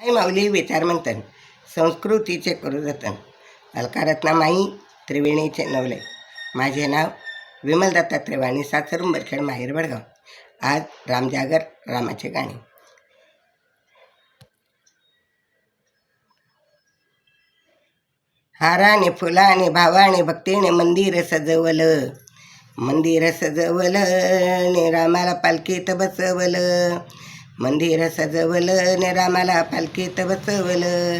आई माऊली विचारमंथन संस्कृतीचे करुजतन अलकारत्ना माई त्रिवेणीचे नवले. माझे नाव विमल दत्तात्रय वाणी, सासर उंबरखेड, माहेर वडगाव. आज रामजागर रामाचे गाणे. हाराने फुलाने भावाने भक्तीने मंदिर सजवलं, मंदिर सजवलं ने रामाला पालखीत बसवलं, मंदिर सजवलं ने रामाला पालखीत बसवलं.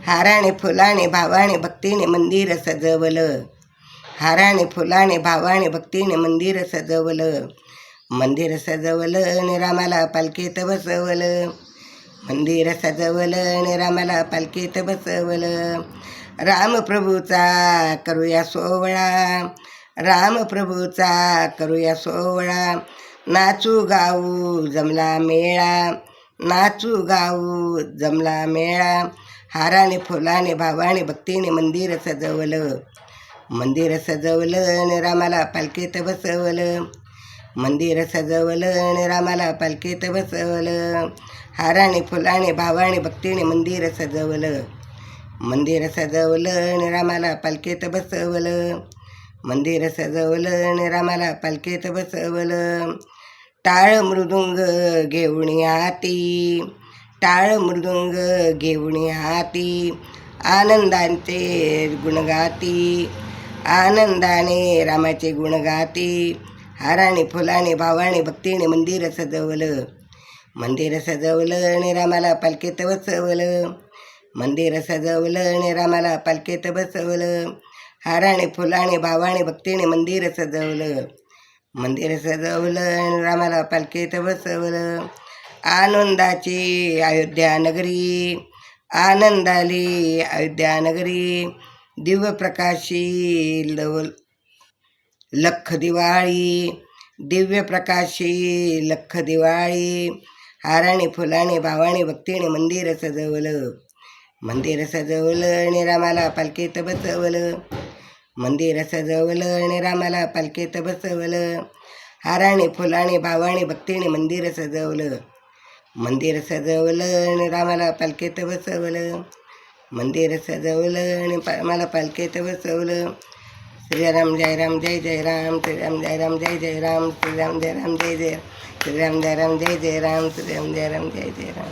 हाराने फुलाने भावाने भक्तीने मंदिर सजवलं, हाराने फुलाने भावाने भक्तीने मंदिर सजवलं, मंदिर सजवलं ने रामाला पालखीत बसवलं, मंदिर सजवलं ने रामाला पालखीत बसवलं. रामप्रभूचा करूया सोहळा, रामप्रभूचा करूया सोहळा, नाचू गाऊ जमला मेळा, नाचू गाऊ जमला मेळा. हाराने फुलाने भावाने भक्तीने मंदिर सजवलं, मंदिर सजवलं ने रामाला पालखीत बसवलं, मंदिर सजवलं ने रामाला पालखीत बसवलं. हाराने फुलाने भावाने भक्तीने मंदिर सजवलं, मंदिर सजवलं ने रामाला पालखीत बसवलं, मंदिर सजवलं ने रामाला पालखीत बसवलं. टाळ मृदुंग घेऊन हाती, टाळ मृदुंग घेऊन हाती, आनंदांचे गुणगाती, आनंदाने रामाचे गुणगाती. हाराने फुलाने भावाने भक्तीने मंदिर सजवलं, मंदिर सजवलं ने रामाला पालखीत बसवलं, मंदिर सजवलं ने रामाला पालखीत बसवलं. हाराने फुलाने भावाने भक्तीने मंदिर सजवलं, मंदिर सजवलं रामाला पालखीत बसवलं. आनंदाची अयोध्या नगरी, आनंदाली अयोध्या नगरी, दिव्य प्रकाशी लख दिवाळी, दिव्य प्रकाशी लख दिवाळी. हाराने फुलाने भावाने भक्तीने मंदिर सजवलं, मंदिर सजवलं ने रामाला पालखीत बसवलं, मंदिर सजवलं ने रामाला पालखीत बसवलं. हाराने फुलाने भावाने भक्तीने मंदिर सजवलं, मंदिर सजवलं ने रामाला पालखीत बसवलं, मंदिर सजवलं ने रामाला पालखीत बसवलं. श्रीराम जय राम जय जय राम, श्रीराम जय राम जय जय राम, श्रीराम जय राम जय जय, श्रीराम जय राम जय जय राम, श्रीराम जय राम जय जय राम.